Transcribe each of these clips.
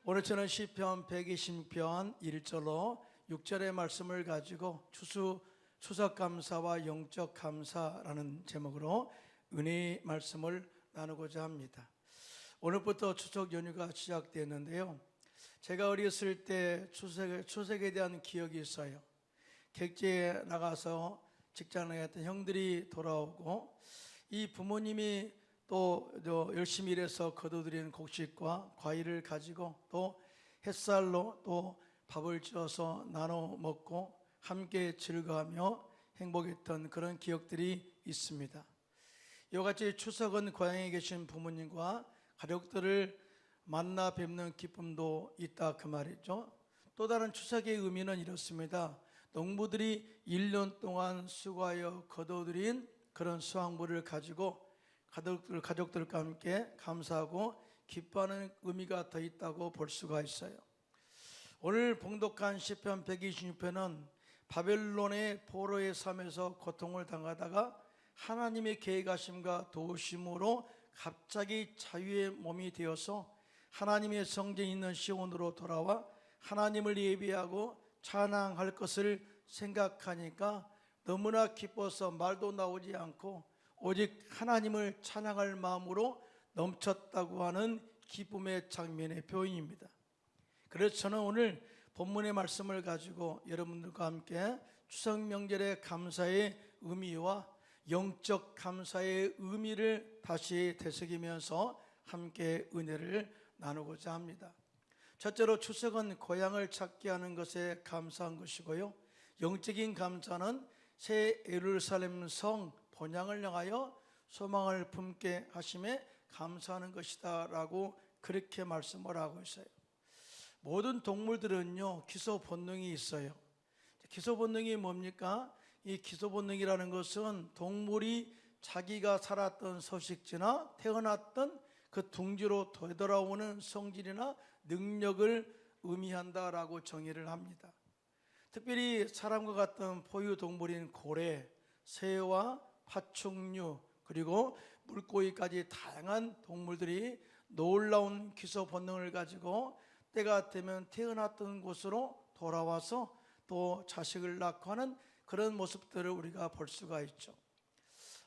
오늘 저는 시편 120편 1절로 6절의 말씀을 가지고 추석 감사와 영적 감사라는 제목으로 은혜의 말씀을 나누고자 합니다. 오늘부터 추석 연휴가 시작되었는데요. 제가 어렸을 때 추석에 대한 기억이 있어요. 객지에 나가서 직장에 갔던 형들이 돌아오고 이 부모님이 또 열심히 일해서 거둬들이는 곡식과 과일을 가지고 또 햇살로 또 밥을 지어서 나눠 먹고 함께 즐거워하며 행복했던 그런 기억들이 있습니다. 이와 같이 추석은 고향에 계신 부모님과 가족들을 만나 뵙는 기쁨도 있다 그 말이죠. 또 다른 추석의 의미는 이렇습니다. 농부들이 1년 동안 수고하여 거둬들인 그런 수확물을 가지고 가족들과 함께 감사하고 기뻐하는 의미가 더 있다고 볼 수가 있어요. 오늘 봉독한 시편 126편은 바벨론의 포로의 삶에서 고통을 당하다가 하나님의 계획하심과 도우심으로 갑자기 자유의 몸이 되어서 하나님의 성전이 있는 시온으로 돌아와 하나님을 예배하고 찬양할 것을 생각하니까 너무나 기뻐서 말도 나오지 않고 오직 하나님을 찬양할 마음으로 넘쳤다고 하는 기쁨의 장면의 표현입니다. 그래서 저는 오늘 본문의 말씀을 가지고 여러분들과 함께 추석 명절의 감사의 의미와 영적 감사의 의미를 다시 되새기면서 함께 은혜를 나누고자 합니다. 첫째로 추석은 고향을 찾게 하는 것에 감사한 것이고요, 영적인 감사는 새 예루살렘 성 본향을 향하여 소망을 품게 하심에 감사하는 것이다 라고 그렇게 말씀을 하고 있어요. 모든 동물들은요 기소 본능이 있어요. 기소 본능이 뭡니까? 이 기소 본능이라는 것은 동물이 자기가 살았던 서식지나 태어났던 그 둥지로 되돌아오는 성질이나 능력을 의미한다라고 정의를 합니다. 특별히 사람과 같은 포유 동물인 고래, 새와 파충류 그리고 물고기까지 다양한 동물들이 놀라운 기소 본능을 가지고 때가 되면 태어났던 곳으로 돌아와서 또 자식을 낳고 하는 그런 모습들을 우리가 볼 수가 있죠.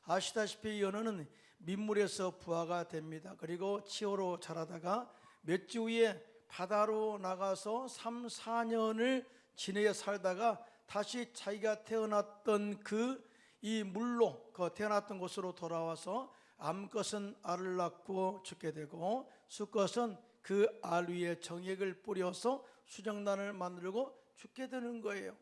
아시다시피 연어는 민물에서 부화가 됩니다. 그리고 치어로 자라다가 몇 주 후에 바다로 나가서 3, 4년을 지내어 살다가 다시 자기가 태어났던 이 물로 태어났던 곳으로 돌아와서 암컷은 알을 낳고 죽게 되고 수컷은 그 알 위에 정액을 뿌려서 수정란을 만들고 죽게 되는 거예요.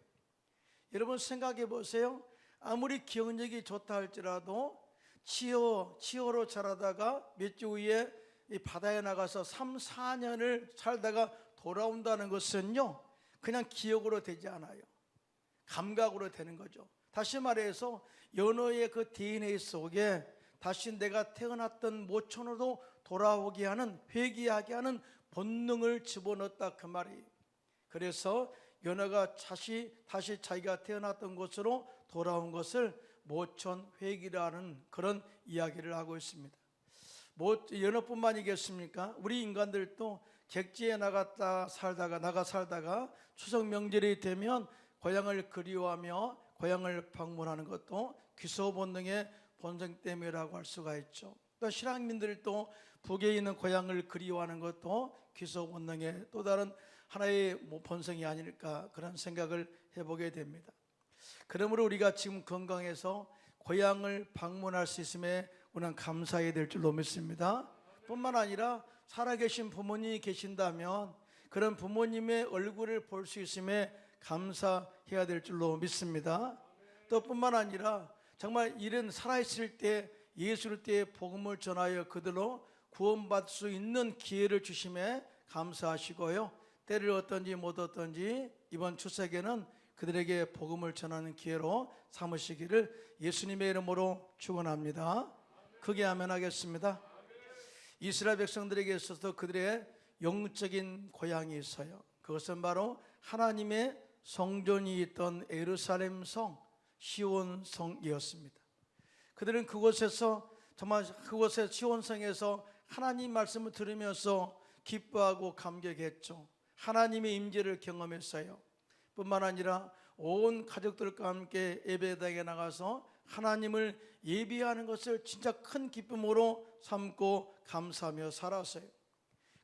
여러분 생각해 보세요. 아무리 기억력이 좋다 할지라도 치어로 자라다가 몇 주 후에 이 바다에 나가서 3, 4년을 살다가 돌아온다는 것은요 그냥 기억으로 되지 않아요. 감각으로 되는 거죠. 다시 말해서 연어의 그 DNA 속에 다시 내가 태어났던 모천으로 돌아오게 하는, 회귀하게 하는 본능을 집어넣었다 그 말이에요. 그래서 연어가 다시 자기가 태어났던 곳으로 돌아온 것을 모천 회귀라는 그런 이야기를 하고 있습니다. 연어뿐만이겠습니까? 우리 인간들도 객지에 나가 살다가 추석 명절이 되면 고향을 그리워하며 고향을 방문하는 것도 기소 본능의 본성 때문이라고 할 수가 있죠. 또 실향민들도 북에 있는 고향을 그리워하는 것도 기소 본능의 또 다른 하나의 본성이 아닐까 그런 생각을 해보게 됩니다. 그러므로 우리가 지금 건강해서 고향을 방문할 수 있음에 우리는 감사해야 될 줄로 믿습니다. 뿐만 아니라 살아계신 부모님이 계신다면 그런 부모님의 얼굴을 볼 수 있음에 감사해야 될 줄로 믿습니다. 또 뿐만 아니라 정말 이런 살아있을 때 예수를 때 복음을 전하여 그들로 구원받을 수 있는 기회를 주심에 감사하시고요, 때를 얻든지 못 얻든지 이번 추석에는 그들에게 복음을 전하는 기회로 삼으시기를 예수님의 이름으로 축원합니다. 크게 아멘 하겠습니다. 이스라엘 백성들에게 있어서 그들의 영적인 고향이 있어요. 그것은 바로 하나님의 성전이 있던 예루살렘 성 시온 성이었습니다. 그들은 그곳에서 정말 그곳의 시온 성에서 하나님 말씀을 들으면서 기뻐하고 감격했죠. 하나님의 임재를 경험했어요. 뿐만 아니라 온 가족들과 함께 예배당에 나가서 하나님을 예배하는 것을 진짜 큰 기쁨으로 삼고 감사하며 살았어요.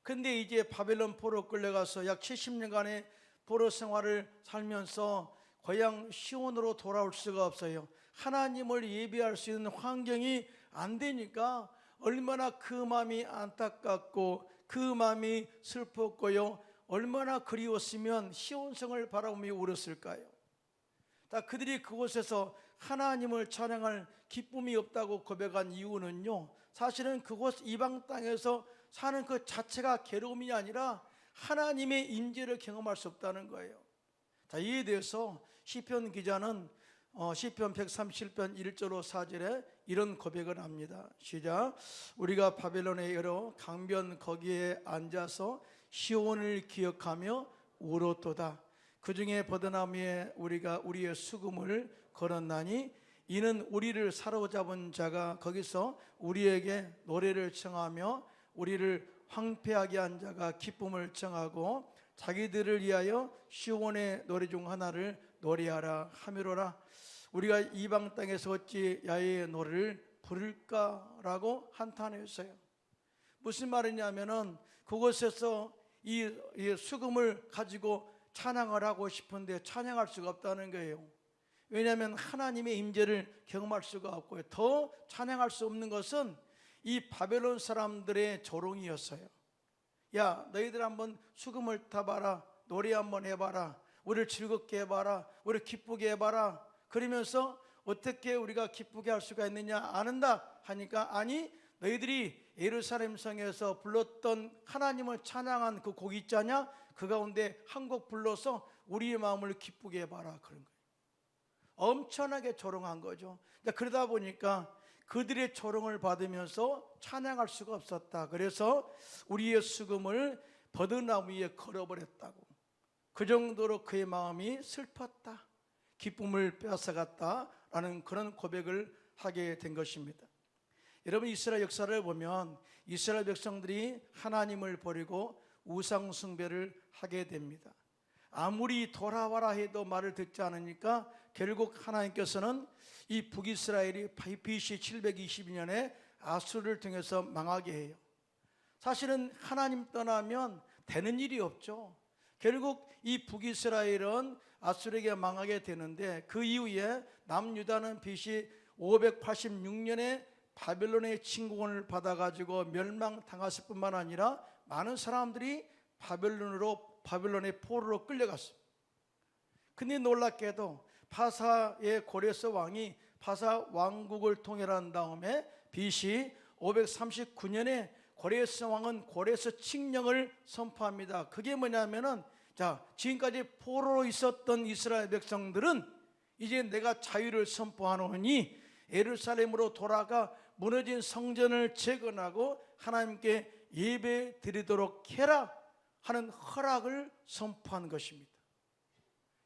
근데 이제 바벨론 포로 끌려가서 약 70년간의 포로 생활을 살면서 고향 시온으로 돌아올 수가 없어요. 하나님을 예배할 수 있는 환경이 안 되니까 얼마나 그 마음이 안타깝고 그 마음이 슬펐고요, 얼마나 그리웠으면 시온성을 바라보며 울었을까요? 다 그들이 그곳에서 하나님을 찬양할 기쁨이 없다고 고백한 이유는요, 사실은 그곳 이방 땅에서 사는 그 자체가 괴로움이 아니라 하나님의 임재를 경험할 수 없다는 거예요. 자, 이에 대해서 시편 기자는 시편 137편 1절로 4절에 이런 고백을 합니다. 시작. 우리가 바벨론의 여러 강변 거기에 앉아서 시온을 기억하며 울었도다. 그 중에 버드나무에 우리가 우리의 수금을 걸었나니 이는 우리를 사로잡은 자가 거기서 우리에게 노래를 청하며 우리를 황폐하게 한 자가 기쁨을 청하고 자기들을 위하여 시온의 노래 중 하나를 노래하라 하미로라. 우리가 이방 땅에서 어찌 야훼의 노래를 부를까라고 한탄했어요. 무슨 말이냐면은 그곳에서 이 수금을 가지고 찬양을 하고 싶은데 찬양할 수가 없다는 거예요. 왜냐하면 하나님의 임재를 경험할 수가 없고요, 더 찬양할 수 없는 것은 이 바벨론 사람들의 조롱이었어요. 야, 너희들 한번 수금을 타봐라, 노래 한번 해봐라, 우리를 즐겁게 해봐라, 우리를 기쁘게 해봐라. 그러면서 어떻게 우리가 기쁘게 할 수가 있느냐 아는다 하니까, 아니 너희들이 예루살렘 성에서 불렀던 하나님을 찬양한 그 곡 있잖냐, 그 가운데 한 곡 불러서 우리의 마음을 기쁘게 해봐라, 그런 거예요. 엄청나게 조롱한 거죠. 그러다 보니까 그들의 조롱을 받으면서 찬양할 수가 없었다. 그래서 우리의 수금을 버드나무 위에 걸어버렸다고. 그 정도로 그의 마음이 슬펐다, 기쁨을 빼앗아갔다라는 그런 고백을 하게 된 것입니다. 여러분, 이스라엘 역사를 보면 이스라엘 백성들이 하나님을 버리고 우상 숭배를 하게 됩니다. 아무리 돌아와라 해도 말을 듣지 않으니까 결국 하나님께서는 이 북이스라엘이 BC 722년에 아수르를 통해서 망하게 해요. 사실은 하나님 떠나면 되는 일이 없죠. 결국 이 북이스라엘은 아수르에게 망하게 되는데, 그 이후에 남유다는 BC 586년에 바벨론의 침공을 받아가지고 멸망당했을 뿐만 아니라 많은 사람들이 바벨론의 포로로 끌려갔어요. 근데 놀랍게도 파사의 고레스 왕이 파사 왕국을 통일한 다음에 BC 539년에 고레스 왕은 고레스 칙령을 선포합니다. 그게 뭐냐면은, 자, 지금까지 포로로 있었던 이스라엘 백성들은 이제 내가 자유를 선포하노니 예루살렘으로 돌아가 무너진 성전을 재건하고 하나님께 예배 드리도록 해라 하는 허락을 선포한 것입니다.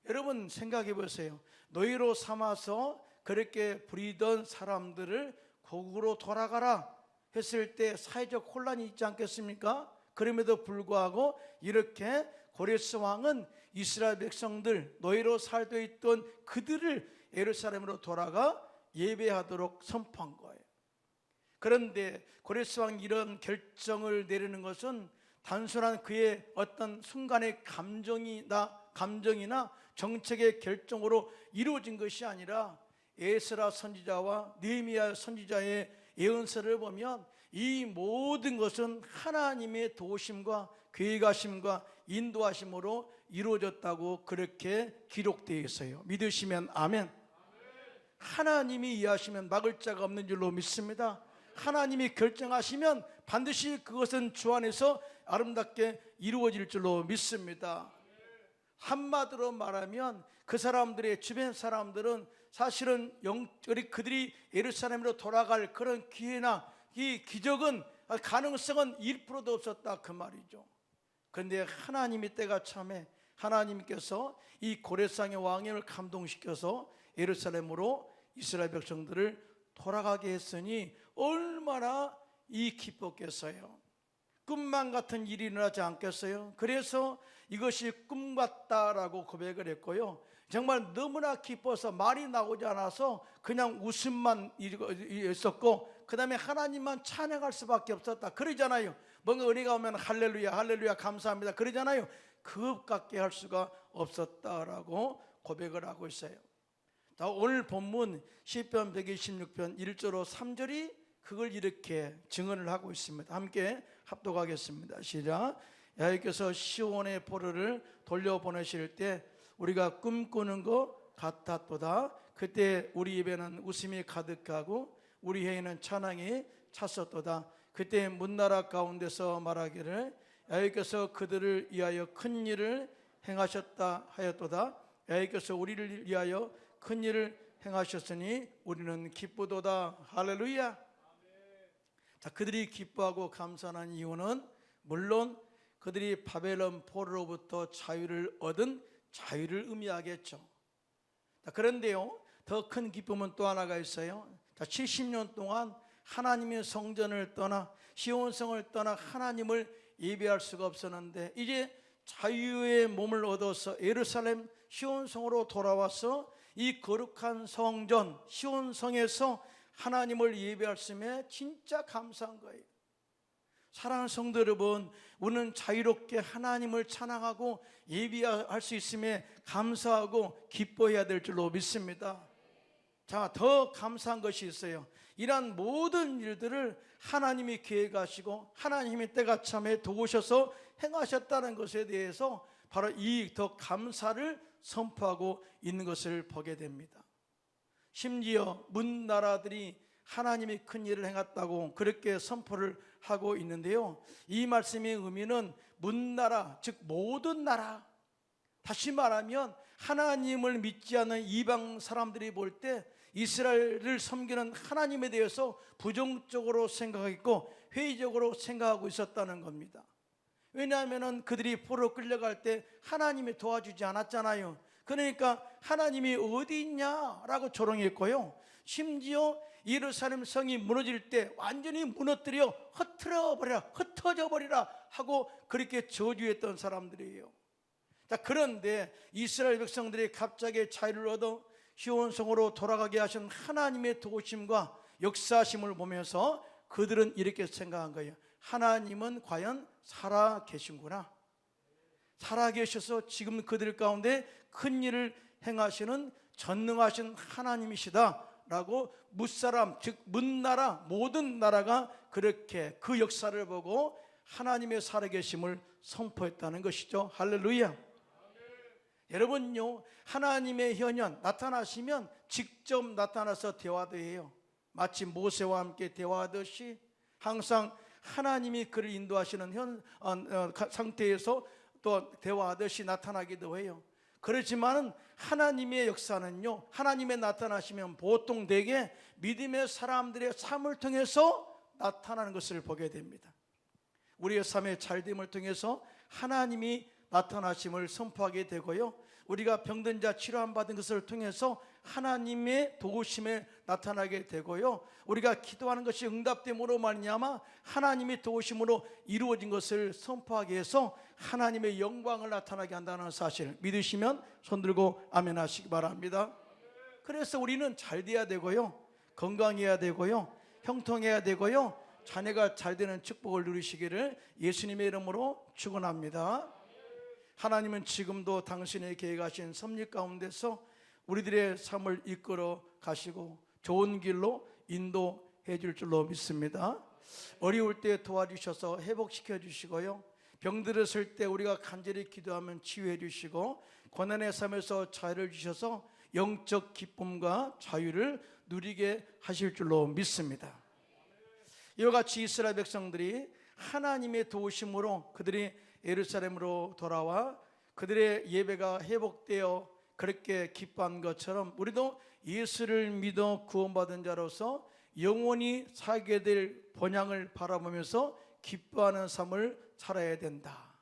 여러분 생각해 보세요. 노예로 삼아서 그렇게 부리던 사람들을 고국으로 돌아가라 했을 때 사회적 혼란이 있지 않겠습니까? 그럼에도 불구하고 이렇게 고레스 왕은 이스라엘 백성들, 노예로 살고 있던 그들을 예루살렘으로 돌아가 예배하도록 선포한 거예요. 그런데 고레스 왕이 이런 결정을 내리는 것은 단순한 그의 어떤 순간의 감정이나 정책의 결정으로 이루어진 것이 아니라 에스라 선지자와 느헤미야 선지자의 예언서를 보면 이 모든 것은 하나님의 도우심과 계획하심과 인도하심으로 이루어졌다고 그렇게 기록되어 있어요. 믿으시면 아멘. 하나님이 이해하시면 막을 자가 없는 줄로 믿습니다. 하나님이 결정하시면 반드시 그것은 주 안에서 아름답게 이루어질 줄로 믿습니다. 한마디로 말하면 그 사람들의 주변 사람들은 사실은 그들이 예루살렘으로 돌아갈 그런 기회나 이 기적은 가능성은 1%도 없었다, 그 말이죠. 그런데 하나님이 때가 참에 하나님께서 이 고레스왕의 왕임을 감동시켜서 예루살렘으로 이스라엘 백성들을 돌아가게 했으니 얼마나 이 기뻤겠어요. 꿈만 같은 일이 일어나지 않겠어요? 그래서 이것이 꿈 같다라고 고백을 했고요. 정말 너무나 기뻐서 말이 나오지 않아서 그냥 웃음만 있었고, 그 다음에 하나님만 찬양할 수밖에 없었다. 그러잖아요. 뭔가 은혜가 오면 할렐루야 할렐루야 감사합니다 그러잖아요. 그것밖에 할 수가 없었다라고 고백을 하고 있어요. 자, 오늘 본문 시편 126편 1절로 3절이 그걸 이렇게 증언을 하고 있습니다. 함께 합독하겠습니다. 시작. 여호와께서 시온의 포로를 돌려보내실 때 우리가 꿈꾸는 것 같았도다. 그때 우리 입에는 웃음이 가득하고 우리 혀에는 찬양이 찼었도다. 그때 문나라 가운데서 말하기를 여호와께서 그들을 위하여 큰 일을 행하셨다 하였도다. 여호와께서 우리를 위하여 큰 일을 행하셨으니 우리는 기쁘도다. 할렐루야. 자, 그들이 기뻐하고 감사하는 이유는 물론 그들이 바벨론 포로로부터 자유를 얻은 자유를 의미하겠죠. 자, 그런데요, 더 큰 기쁨은 또 하나가 있어요. 자, 70년 동안 하나님의 성전을 떠나 시온성을 떠나 하나님을 예배할 수가 없었는데 이제 자유의 몸을 얻어서 예루살렘 시온성으로 돌아와서 이 거룩한 성전 시온성에서 하나님을 예배할 수 있음에 진짜 감사한 거예요. 사랑하는 성도 여러분, 우리는 자유롭게 하나님을 찬양하고 예배할 수 있음에 감사하고 기뻐해야 될 줄로 믿습니다. 자, 더 감사한 것이 있어요. 이러한 모든 일들을 하나님이 계획하시고 하나님이 때가 참에 도우셔서 행하셨다는 것에 대해서 바로 이 더 감사를 선포하고 있는 것을 보게 됩니다. 심지어 문 나라들이 하나님이 큰 일을 행했다고 그렇게 선포를 하고 있는데요, 이 말씀의 의미는 문 나라, 즉 모든 나라, 다시 말하면 하나님을 믿지 않는 이방 사람들이 볼 때 이스라엘을 섬기는 하나님에 대해서 부정적으로 생각했고 회의적으로 생각하고 있었다는 겁니다. 왜냐하면 그들이 포로 끌려갈 때 하나님이 도와주지 않았잖아요. 그러니까 하나님이 어디 있냐라고 조롱했고요, 심지어 예루살렘 성이 무너질 때 완전히 무너뜨려 흩어져 버리라 하고 그렇게 저주했던 사람들이에요. 자, 그런데 이스라엘 백성들이 갑자기 자유를 얻어 시온성으로 돌아가게 하신 하나님의 도우심과 역사하심을 보면서 그들은 이렇게 생각한 거예요. 하나님은 과연 살아 계신구나. 살아 계셔서 지금 그들 가운데 큰 일을 행하시는 전능하신 하나님이시다 라고 무사람, 즉 문나라, 모든 나라가 그렇게 그 역사를 보고 하나님의 살아계심을 선포했다는 것이죠. 할렐루야. 여러분요, 하나님의 현현 나타나시면 직접 나타나서 대화도 해요. 마치 모세와 함께 대화하듯이 항상 하나님이 그를 인도하시는 상태에서 또 대화하듯이 나타나기도 해요. 그렇지만 하나님의 역사는요, 하나님의 나타나시면 보통 대개 믿음의 사람들의 삶을 통해서 나타나는 것을 보게 됩니다. 우리의 삶의 잘됨을 통해서 하나님이 나타나심을 선포하게 되고요, 우리가 병든 자 치료함 받은 것을 통해서 하나님의 도우심에 나타나게 되고요, 우리가 기도하는 것이 응답됨으로 말미암아 하나님의 도우심으로 이루어진 것을 선포하게 해서 하나님의 영광을 나타나게 한다는 사실 믿으시면 손들고 아멘 하시기 바랍니다. 그래서 우리는 잘 돼야 되고요, 건강해야 되고요, 형통해야 되고요, 자녀가 잘 되는 축복을 누리시기를 예수님의 이름으로 축원합니다. 하나님은 지금도 당신의 계획하신 섭리 가운데서 우리들의 삶을 이끌어 가시고 좋은 길로 인도해 줄 줄로 믿습니다. 어려울 때 도와주셔서 회복시켜 주시고요, 병들었을 때 우리가 간절히 기도하면 치유해 주시고 고난의 삶에서 자유를 주셔서 영적 기쁨과 자유를 누리게 하실 줄로 믿습니다. 이와 같이 이스라엘 백성들이 하나님의 도우심으로 그들이 예루살렘으로 돌아와 그들의 예배가 회복되어 그렇게 기뻐한 것처럼 우리도 예수를 믿어 구원받은 자로서 영원히 살게 될 본향을 바라보면서 기뻐하는 삶을 살아야 된다.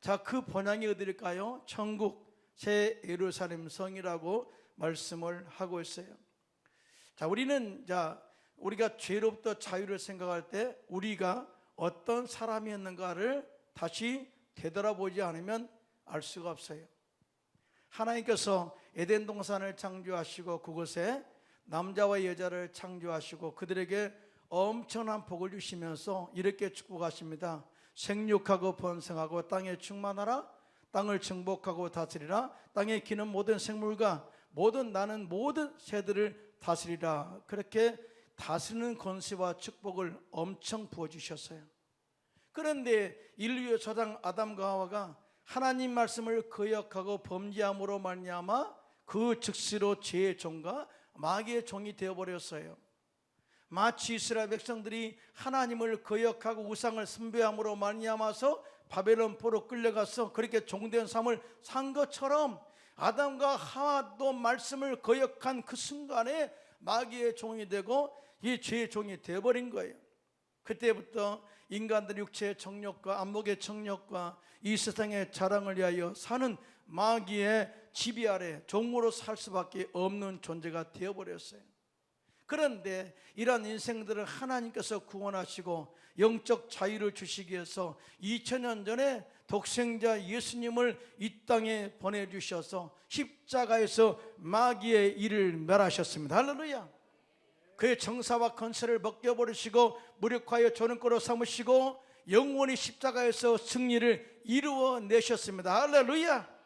자, 그 본향이 어디일까요? 천국 새 예루살렘 성이라고 말씀을 하고 있어요. 자, 우리가 죄로부터 자유를 생각할 때 우리가 어떤 사람이었는가를 다시 되돌아보지 않으면 알 수가 없어요. 하나님께서 에덴 동산을 창조하시고 그곳에 남자와 여자를 창조하시고 그들에게 엄청난 복을 주시면서 이렇게 축복하십니다. 생육하고 번성하고 땅에 충만하라. 땅을 정복하고 다스리라. 땅에 기는 모든 생물과 나는 모든 새들을 다스리라. 그렇게 다스리는 권세와 축복을 엄청 부어주셨어요. 그런데 인류의 조상 아담과 하와가 하나님 말씀을 거역하고 범죄함으로 말미암아 그 즉시로 죄의 종과 마귀의 종이 되어버렸어요. 마치 이스라엘 백성들이 하나님을 거역하고 우상을 숭배함으로 말미암아서 바벨론 포로 끌려가서 그렇게 종된 삶을 산 것처럼 아담과 하와도 말씀을 거역한 그 순간에 마귀의 종이 되고 이 죄의 종이 되어버린 거예요. 그때부터 인간들의 육체의 정욕과 안목의 정욕과 이 세상의 자랑을 위하여 사는 마귀의 지배 아래 종으로 살 수밖에 없는 존재가 되어버렸어요. 그런데 이러한 인생들을 하나님께서 구원하시고 영적 자유를 주시기 위해서 2000년 전에 독생자 예수님을 이 땅에 보내주셔서 십자가에서 마귀의 일을 멸하셨습니다. 할렐루야. 그의 정사와 권세를 벗겨버리시고 무력하여 조는꼬로 삼으시고 영원히 십자가에서 승리를 이루어내셨습니다. 할렐루야.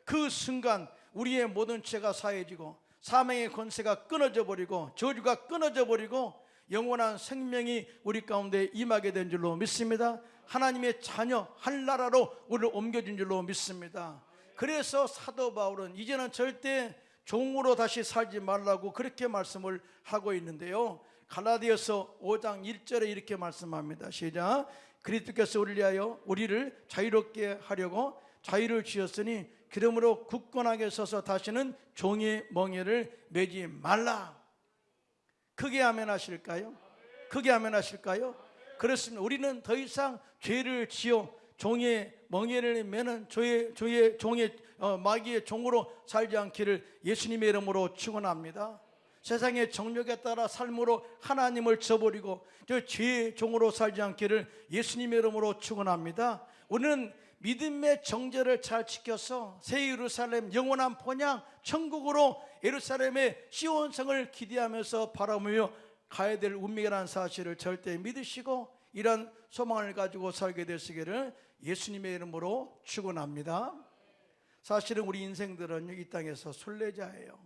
그 순간 우리의 모든 죄가 사해지고 사망의 권세가 끊어져 버리고 저주가 끊어져 버리고 영원한 생명이 우리 가운데 임하게 된 줄로 믿습니다. 하나님의 자녀 한나라로 우리를 옮겨준 줄로 믿습니다. 그래서 사도 바울은 이제는 절대 종으로 다시 살지 말라고 그렇게 말씀을 하고 있는데요. 갈라디아서 5장 1절에 이렇게 말씀합니다. 시작. 그리스도께서 우리를 자유롭게 하려고 자유를 주셨으니 그러므로 굳건하게 서서 다시는 종의 멍에를 매지 말라. 크게 아멘 하실까요? 크게 아멘 하실까요? 그렇습니다. 우리는 더 이상 죄를 지어 종의 멍에를 매는 종의 마귀의 종으로 살지 않기를 예수님의 이름으로 축원합니다. 세상의 정욕에 따라 삶으로 하나님을 저버리고 저 죄의 종으로 살지 않기를 예수님의 이름으로 축원합니다. 우리는 믿음의 정죄를 잘 지켜서 새 예루살렘 영원한 본향 천국으로 예루살렘의 시온성을 기대하면서 바라보며 가야 될 운명이라는 사실을 절대 믿으시고 이런 소망을 가지고 살게 되시기를 예수님의 이름으로 축원합니다. 사실은 우리 인생들은 이 땅에서 순례자예요.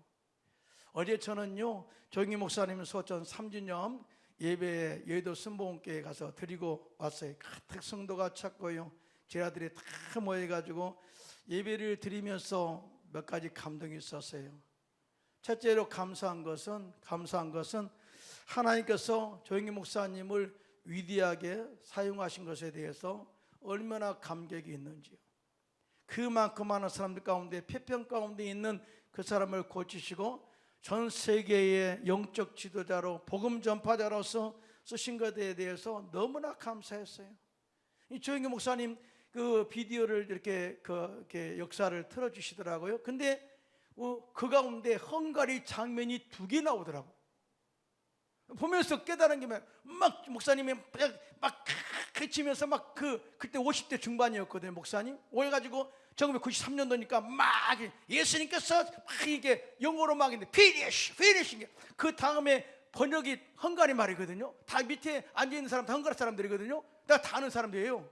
어제 저는요 조영기 목사님 소천 3주년 예배에 여의도 순복음교회에 가서 드리고 왔어요. 가득 성도가 찼고요. 제 아들이 다 모여가지고 예배를 드리면서 몇 가지 감동이 있었어요. 첫째로 감사한 것은 하나님께서 조영기 목사님을 위대하게 사용하신 것에 대해서 얼마나 감격이 있는지요. 그만큼 많은 사람들 가운데 폐평 가운데 있는 그 사람을 고치시고 전 세계의 영적 지도자로 복음 전파자로서 쓰신 것에 대해서 너무나 감사했어요. 이 조영기 목사님 그 비디오를 이렇게 역사를 틀어주시더라고요. 근데 그 가운데 헝가리 장면이 2개 나오더라고요. 보면서 깨달은 게 막 목사님이 막 그치면서 그때 50대 중반이었거든요. 목사님 오해가지고 1993년도니까 막 예수님께서 막 이게 영어로 막 있는데 피니쉬 그 다음에 번역이 헝가리 말이거든요. 다 밑에 앉아있는 사람 다 헝가리 사람들이거든요. 다 아는 사람들이에요.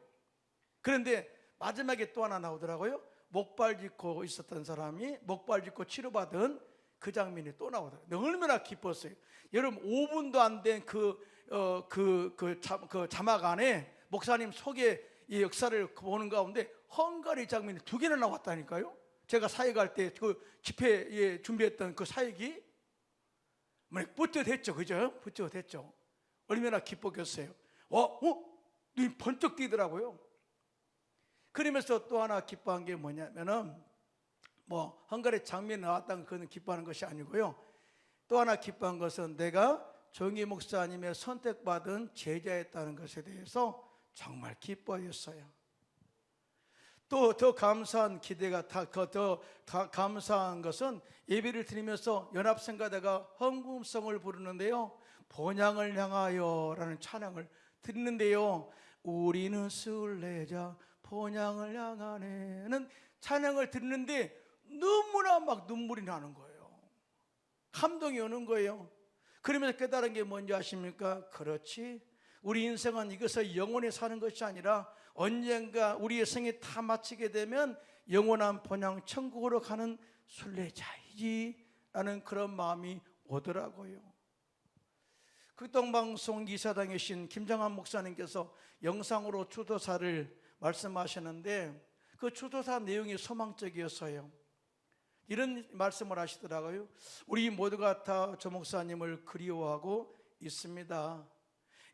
그런데 마지막에 또 하나 나오더라고요. 목발 짚고 있었던 사람이 목발 짚고 치료받은 그 장면이 또 나오더라고요. 얼마나 기뻤어요. 여러분 5분도 안 된 그 자막 안에 목사님 속에 이 역사를 보는 가운데 헝가리 장면이 2개나 나왔다니까요. 제가 사역 할 때 그 집회에 준비했던 그 사역이 뿌듯했죠. 그죠? 뿌듯했죠. 얼마나 기뻤겠어요. 눈이 번쩍 뜨더라고요. 그러면서 또 하나 기뻐한 게 뭐냐면은 헝가리 장면이 나왔다는 그건 기뻐하는 것이 아니고요. 또 하나 기뻐한 것은 내가 조영기 목사님의 선택받은 제자였다는 것에 대해서 정말 기뻐했어요. 또 더 감사한 기대가 더 감사한 것은 예배를 드리면서 연합성가대가 헌금성을 부르는데요. 본향을 향하여 라는 찬양을 드리는데요, 우리는 순례자 본향을 향하네는 찬양을 드리는데 너무나 막 눈물이 나는 거예요. 감동이 오는 거예요. 그러면서 깨달은 게 뭔지 아십니까? 그렇지, 우리 인생은 이것을 영원히 사는 것이 아니라 언젠가 우리의 생이 다 마치게 되면 영원한 본향 천국으로 가는 순례자이지 라는 그런 마음이 오더라고요. 극동방송 이사장에 신 김정한 목사님께서 영상으로 추도사를 말씀하시는데 그 추도사 내용이 소망적이었어요. 이런 말씀을 하시더라고요. 우리 모두가 다 저 목사님을 그리워하고 있습니다.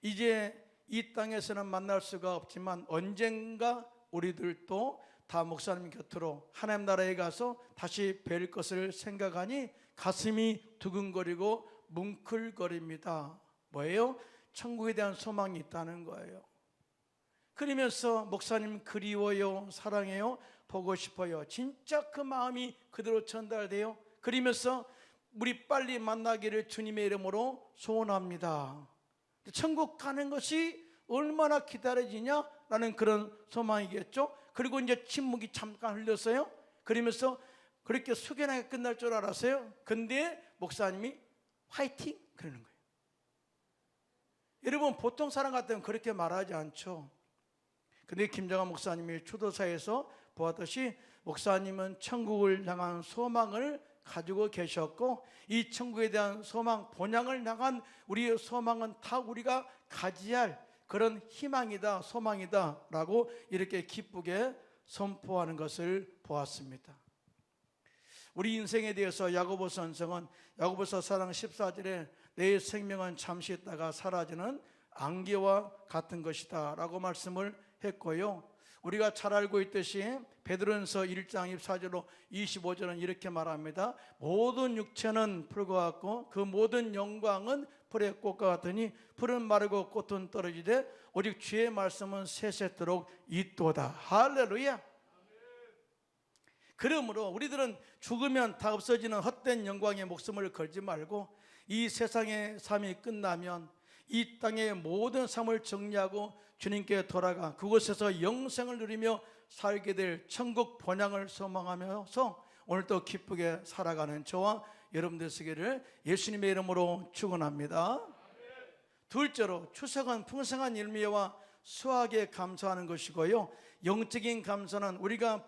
이제 이 땅에서는 만날 수가 없지만 언젠가 우리들도 다 목사님 곁으로 하나님 나라에 가서 다시 뵐 것을 생각하니 가슴이 두근거리고 뭉클거립니다. 뭐예요? 천국에 대한 소망이 있다는 거예요. 그러면서 목사님 그리워요, 사랑해요, 보고 싶어요. 진짜 그 마음이 그대로 전달돼요. 그러면서 우리 빨리 만나기를 주님의 이름으로 소원합니다. 천국 가는 것이 얼마나 기다려지냐라는 그런 소망이겠죠. 그리고 이제 침묵이 잠깐 흘렸어요. 그러면서 그렇게 숙연하게 끝날 줄 알았어요. 근데 목사님이 화이팅! 그러는 거예요. 여러분, 보통 사람 같으면 그렇게 말하지 않죠. 근데 김정한 목사님이 추도사에서 보았듯이 목사님은 천국을 향한 소망을 가지고 계셨고, 이 천국에 대한 소망, 본향을 향한 우리의 소망은 다 우리가 가져야 할 그런 희망이다, 소망이다 라고 이렇게 기쁘게 선포하는 것을 보았습니다. 우리 인생에 대해서 야고보서 선생은 야고보서 4장 14절에 내 생명은 잠시 있다가 사라지는 안개와 같은 것이다 라고 말씀을 했고요, 우리가 잘 알고 있듯이 베드로전서 1장 24절로 25절은 이렇게 말합니다. 모든 육체는 풀과 같고 그 모든 영광은 풀의 꽃과 같으니 풀은 마르고 꽃은 떨어지되 오직 주의 말씀은 세세토록 있도다. 할렐루야. 그러므로 우리들은 죽으면 다 없어지는 헛된 영광에 목숨을 걸지 말고 이 세상의 삶이 끝나면 이 땅의 모든 삶을 정리하고 주님께 돌아가 그곳에서 영생을 누리며 살게 될 천국 본향을 소망하면서 오늘도 기쁘게 살아가는 저와 여러분들 되시기를 예수님의 이름으로 축원합니다. 둘째로, 추석은 풍성한 열매와 수확에 감사하는 것이고요, 영적인 감사는 우리가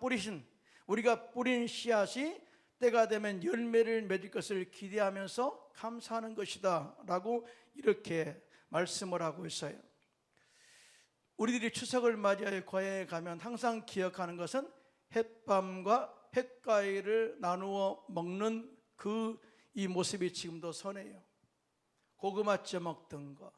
뿌린 씨앗이 때가 되면 열매를 맺을 것을 기대하면서 감사하는 것이다 라고 이렇게 말씀을 하고 있어요. 우리들이 추석을 맞이하여 고향에 가면 항상 기억하는 것은 햇밤과 햇과일을 나누어 먹는 이 모습이 지금도 선해요. 고구마 쪄 먹던 거.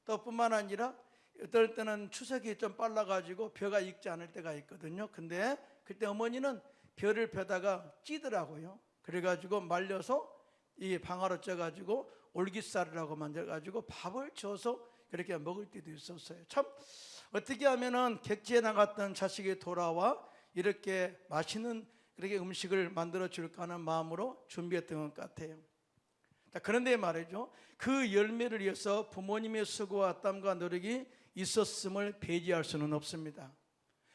또 뿐만 아니라 어떨 때는 추석이 좀 빨라가지고 벼가 익지 않을 때가 있거든요. 근데 그때 어머니는 벼를 펴다가 찌더라고요. 그래가지고 말려서 이 방아로 쪄가지고 올깃살이라고 만들어가지고 밥을 줘서 그렇게 먹을 때도 있었어요. 참 어떻게 하면은 객지에 나갔던 자식이 돌아와 이렇게 맛있는 그렇게 음식을 만들어 줄까 하는 마음으로 준비했던 것 같아요. 그런데 말이죠, 그 열매를 위해서 부모님의 수고와 땀과 노력이 있었음을 배제할 수는 없습니다.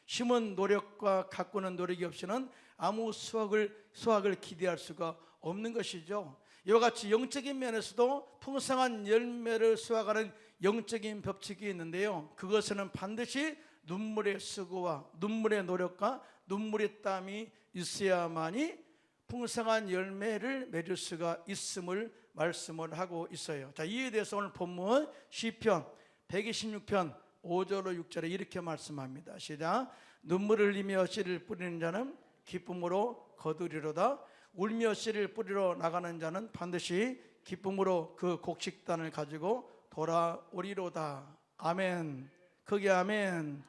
심은 노력과 가꾸는 노력이 없이는 아무 수확을 기대할 수가 없는 것이죠. 이와 같이 영적인 면에서도 풍성한 열매를 수확하는 영적인 법칙이 있는데요, 그것은 반드시 눈물의 수고와 눈물의 노력과 눈물의 땀이 있어야만이 풍성한 열매를 맺을 수가 있음을 말씀을 하고 있어요. 자, 이에 대해서 오늘 본문 시편 126편 5절로 6절에 이렇게 말씀합니다. 시작. 눈물을 흘리며 씨를 뿌리는 자는 기쁨으로 거두리로다. 울며 씨를 뿌리러 나가는 자는 반드시 기쁨으로 그 곡식단을 가지고 돌아오리로다. 아멘. 크게 아멘.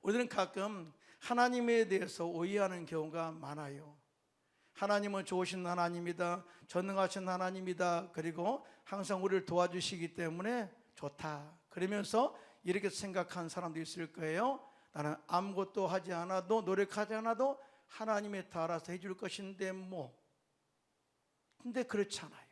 우리는 가끔 하나님에 대해서 오해하는 경우가 많아요. 하나님은 좋으신 하나님이다, 전능하신 하나님이다, 그리고 항상 우리를 도와주시기 때문에 좋다, 그러면서 이렇게 생각하는 사람도 있을 거예요. 나는 아무것도 하지 않아도, 노력하지 않아도 하나님이 다 알아서 해줄 것인데 뭐. 근데 그렇지 않아요.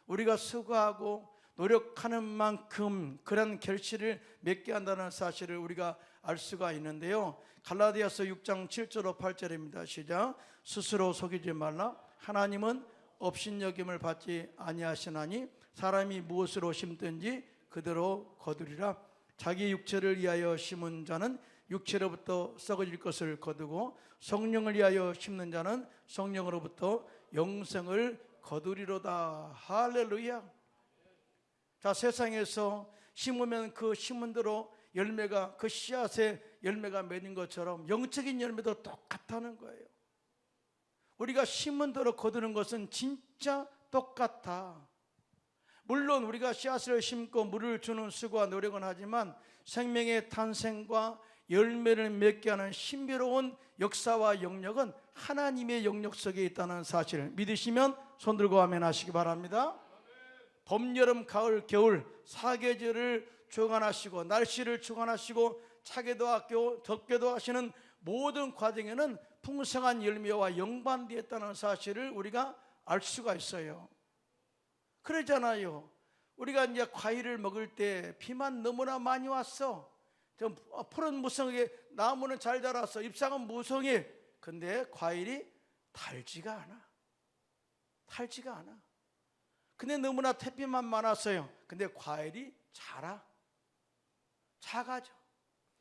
우리가 수고하고 노력하는 만큼 그런 결실을 맺게 한다는 사실을 우리가 알 수가 있는데요. 갈라디아서 6장 7절로 8절입니다. 시작. 스스로 속이지 말라. 하나님은 업신여김을 받지 아니하시나니 사람이 무엇으로 심든지 그대로 거두리라. 자기 육체를 위하여 심은 자는 육체로부터 썩어질 것을 거두고 성령을 위하여 심는 자는 성령으로부터 영생을 거두리로다. 할렐루야. 자, 세상에서 심으면 그 심은 대로 열매가, 그 씨앗에 열매가 맺는 것처럼 영적인 열매도 똑같다는 거예요. 우리가 심은 대로 거두는 것은 진짜 똑같아. 물론 우리가 씨앗을 심고 물을 주는 수고와 노력은 하지만 생명의 탄생과 열매를 맺게 하는 신비로운 역사와 영역은 하나님의 영역 속에 있다는 사실을 믿으시면 손 들고 아멘 하시기 바랍니다. 봄, 여름, 가을, 겨울 사계절을 주관하시고 날씨를 주관하시고 차게도 하고 덥게도 하시는 모든 과정에는 풍성한 열매와 영반되어 있다는 사실을 우리가 알 수가 있어요. 그러잖아요. 우리가 이제 과일을 먹을 때 비만 너무나 많이 왔어. 풀은 무성하게, 나무는 잘 자랐어, 잎사귀는 무성해. 근데 과일이 달지가 않아. 달지가 않아. 근데 너무나 태피만 많았어요. 근데 과일이 작아져.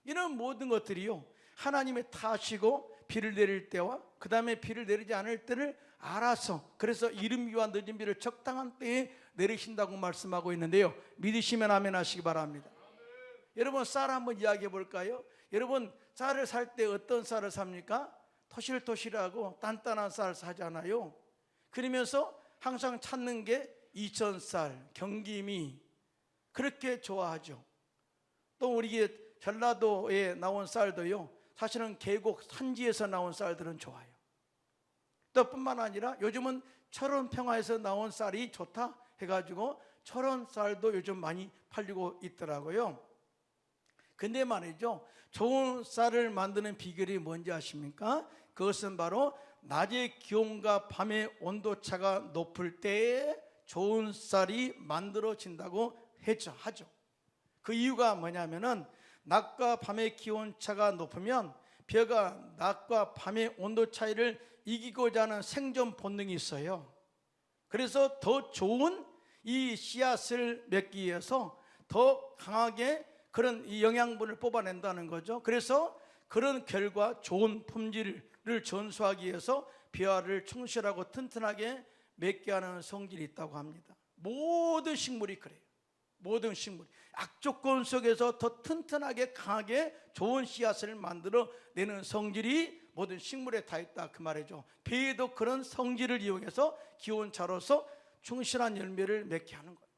이런 모든 것들이요, 하나님의 타시고 비를 내릴 때와 그 다음에 비를 내리지 않을 때를 알아서, 그래서 이른 비와 늦은 비를 적당한 때에 내리신다고 말씀하고 있는데요, 믿으시면 아멘 하시기 바랍니다. 여러분, 쌀 한번 이야기해 볼까요? 여러분, 쌀을 살 때 어떤 쌀을 삽니까? 토실토실하고 단단한 쌀 사잖아요. 그러면서 항상 찾는 게 이천쌀, 경기미, 그렇게 좋아하죠. 또 우리 전라도에 나온 쌀도요, 사실은 계곡 산지에서 나온 쌀들은 좋아요. 또 뿐만 아니라 요즘은 철원평화에서 나온 쌀이 좋다 해가지고 철원 쌀도 요즘 많이 팔리고 있더라고요. 근데 말이죠, 좋은 쌀을 만드는 비결이 뭔지 아십니까? 그것은 바로 낮의 기온과 밤의 온도차가 높을 때에 좋은 쌀이 만들어진다고 하죠. 그 이유가 뭐냐면은 낮과 밤의 기온차가 높으면 벼가 낮과 밤의 온도 차이를 이기고자 하는 생존 본능이 있어요. 그래서 더 좋은 이 씨앗을 맺기 위해서 더 강하게 그런 이 영양분을 뽑아낸다는 거죠. 그래서 그런 결과 좋은 품질을 전수하기 위해서 벼알을 충실하고 튼튼하게 맺게 하는 성질이 있다고 합니다. 모든 식물이 그래요. 모든 식물이 악조건 속에서 더 튼튼하게 강하게 좋은 씨앗을 만들어 내는 성질이 모든 식물에 다 있다, 그 말이죠. 벼에도 그런 성질을 이용해서 기온차로서 충실한 열매를 맺게 하는 거예요.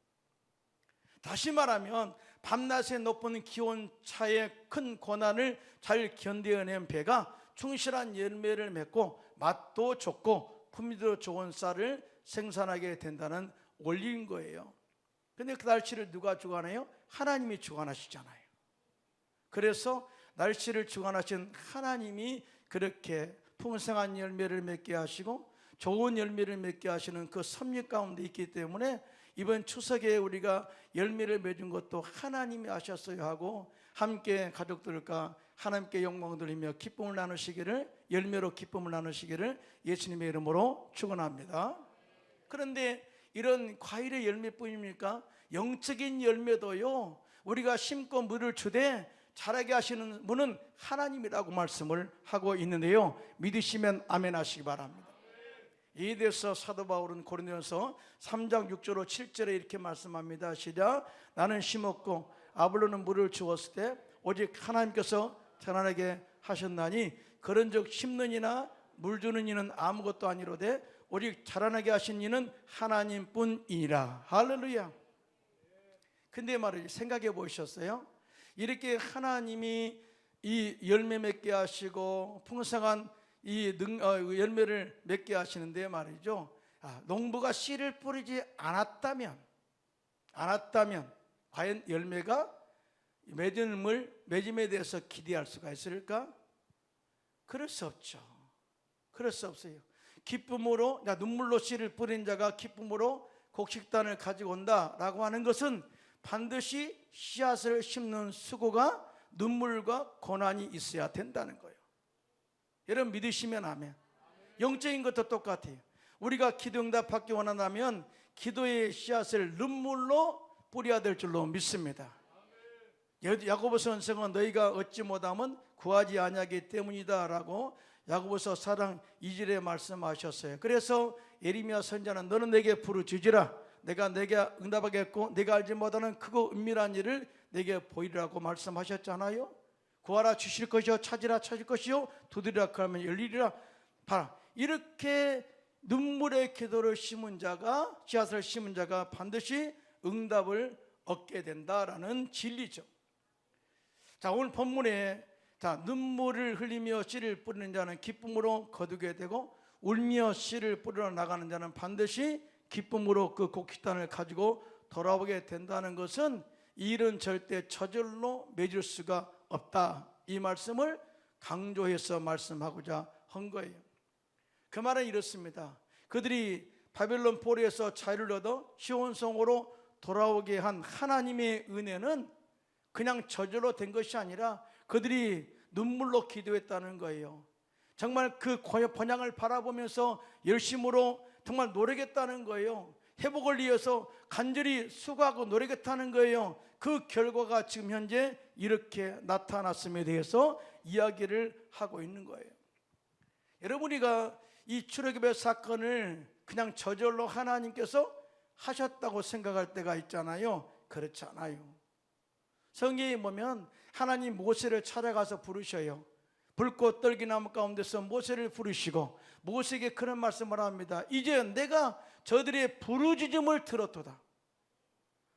다시 말하면 밤낮의 높은 기온차의 큰 고난을 잘 견뎌낸 벼가 충실한 열매를 맺고 맛도 좋고 품질도 좋은 쌀을 생산하게 된다는 원리인 거예요. 근데 그 날씨를 누가 주관해요? 하나님이 주관하시잖아요. 그래서 날씨를 주관하신 하나님이 그렇게 풍성한 열매를 맺게 하시고 좋은 열매를 맺게 하시는 그 섭리 가운데 있기 때문에 이번 추석에 우리가 열매를 맺은 것도 하나님이 하셨어야 하고, 함께 가족들과 하나님께 영광 돌리며 기쁨을 나누시기를, 열매로 기쁨을 나누시기를 예수님의 이름으로 축원합니다. 그런데 이런 과일의 열매뿐입니까? 영적인 열매도요, 우리가 심고 물을 주되 자라게 하시는 분은 하나님이라고 말씀을 하고 있는데요, 믿으시면 아멘 하시기 바랍니다. 이에 대해서 사도 바울은 고린도전서 3장 6절로 7절에 이렇게 말씀합니다. 시작. 나는 심었고 아볼로는 물을 주었을 때 오직 하나님께서 자라나게 하셨나니 그런즉 심는 이나 물 주는 이는 아무것도 아니로되 오직 자라나게 하신 이는 하나님뿐이라. 할렐루야. 근데 말이죠, 생각해 보셨어요? 이렇게 하나님이 이 열매 맺게 하시고 풍성한 이 열매를 맺게 하시는데 말이죠, 농부가 씨를 뿌리지 않았다면 과연 열매가 맺음에 대해서 기대할 수가 있을까? 그럴 수 없죠. 그럴 수 없어요. 기쁨으로, 눈물로 씨를 뿌린 자가 기쁨으로 곡식단을 가지고 온다라고 하는 것은 반드시 씨앗을 심는 수고가 눈물과 고난이 있어야 된다는 거예요. 여러분 믿으시면 아멘. 영적인 것도 똑같아요. 우리가 기도 응답 받기 원한다면 기도의 씨앗을 눈물로 뿌려야 될 줄로 믿습니다. 야고보서 선생은 너희가 얻지 못하면 구하지 아니하기 때문이다 라고 야고보서 4장 2절에 말씀하셨어요. 그래서 예레미야 선지자는 너는 내게 부르짖으라 내가 내게 응답하겠고 내가 알지 못하는 크고 은밀한 일을 내게 보이리라고 말씀하셨잖아요. 구하라 주실 것이요 찾으라 찾을 것이요 두드리라 그러면 열리리라. 봐라, 이렇게 눈물의 기도를 심은 자가 씨앗을 심은 자가 반드시 응답을 얻게 된다라는 진리죠. 자, 오늘 본문에 눈물을 흘리며 씨를 뿌리는 자는 기쁨으로 거두게 되고 울며 씨를 뿌리러 나가는 자는 반드시 기쁨으로 그 곡식단을 가지고 돌아오게 된다는 것은 이 일은 절대 저절로 맺을 수가 없다, 이 말씀을 강조해서 말씀하고자 한 거예요. 그 말은 이렇습니다. 그들이 바벨론 포로에서 자유를 얻어 시온성으로 돌아오게 한 하나님의 은혜는 그냥 저절로 된 것이 아니라 그들이 눈물로 기도했다는 거예요. 정말 그 번영을 바라보면서 열심으로 정말 노력했다는 거예요. 회복을 위해서 간절히 수고하고 노력했다는 거예요. 그 결과가 지금 현재 이렇게 나타났음에 대해서 이야기를 하고 있는 거예요. 여러분이가 이 출애굽의 사건을 그냥 저절로 하나님께서 하셨다고 생각할 때가 있잖아요. 그렇지 않아요. 성경에 보면 하나님 모세를 찾아가서 부르셔요. 불꽃 떨기나무 가운데서 모세를 부르시고 모세에게 그런 말씀을 합니다. 이제 내가 저들의 부르짖음을 들었도다.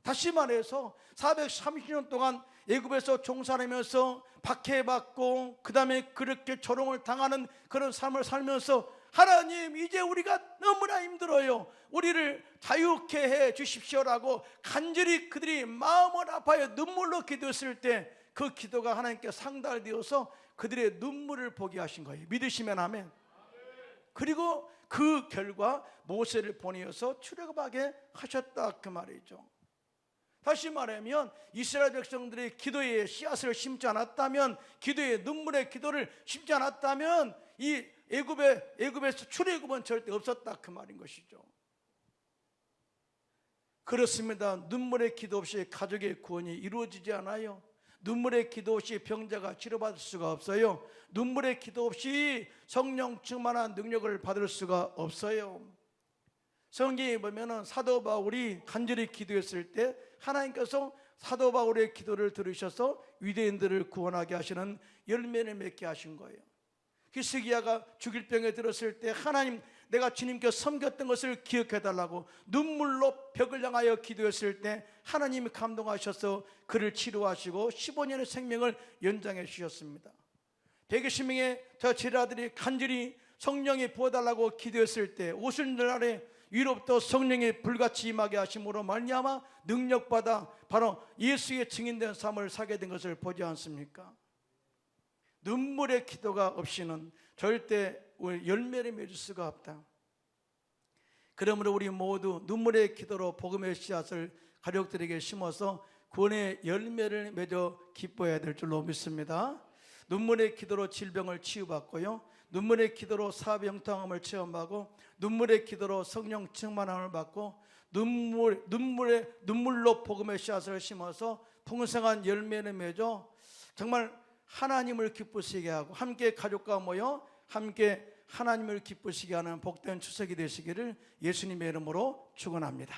다시 말해서 430년 동안 애굽에서 종살이면서 박해받고 그 다음에 그렇게 조롱을 당하는 그런 삶을 살면서 하나님 이제 우리가 너무나 힘들어요. 우리를 자유케 해 주십시오라고 간절히 그들이 마음을 아파요. 눈물로 기도했을 때 그 기도가 하나님께 상달되어서 그들의 눈물을 보게 하신 거예요. 믿으시면 아멘. 그리고 그 결과 모세를 보내어서 출애굽하게 하셨다, 그 말이죠. 다시 말하면 이스라엘 백성들이 기도의 씨앗을 심지 않았다면, 기도의 눈물의 기도를 심지 않았다면 이 애굽에서 출애굽은 절대 없었다, 그 말인 것이죠. 그렇습니다. 눈물의 기도 없이 가족의 구원이 이루어지지 않아요. 눈물의 기도 없이 병자가 치료받을 수가 없어요. 눈물의 기도 없이 성령 충만한 능력을 받을 수가 없어요. 성경에 보면은 사도 바울이 간절히 기도했을 때 하나님께서 사도 바울의 기도를 들으셔서 유대인들을 구원하게 하시는 열매를 맺게 하신 거예요. 히스기야가 죽일 병에 들었을 때 하나님 내가 주님께 섬겼던 것을 기억해달라고 눈물로 벽을 향하여 기도했을 때 하나님이 감동하셔서 그를 치료하시고 15년의 생명을 연장해 주셨습니다. 120명의 저 제자들이 간절히 성령이 부어달라고 기도했을 때 오순절날에 위로부터 성령이 불같이 임하게 하심으로 말미암아 능력받아 바로 예수의 증인된 삶을 살게 된 것을 보지 않습니까? 눈물의 기도가 없이는 절대 열매를 맺을 수가 없다. 그러므로 우리 모두 눈물의 기도로 복음의 씨앗을 가족들에게 심어서 구원의 열매를 맺어 기뻐해야 될 줄로 믿습니다. 눈물의 기도로 질병을 치유받고요, 눈물의 기도로 사병통함을 체험하고 눈물의 기도로 성령 충만함을 받고 눈물로 복음의 씨앗을 심어서 풍성한 열매를 맺어 정말 하나님을 기쁘시게 하고 함께 가족과 모여 함께 하나님을 기쁘시게 하는 복된 추석이 되시기를 예수님의 이름으로 축원합니다.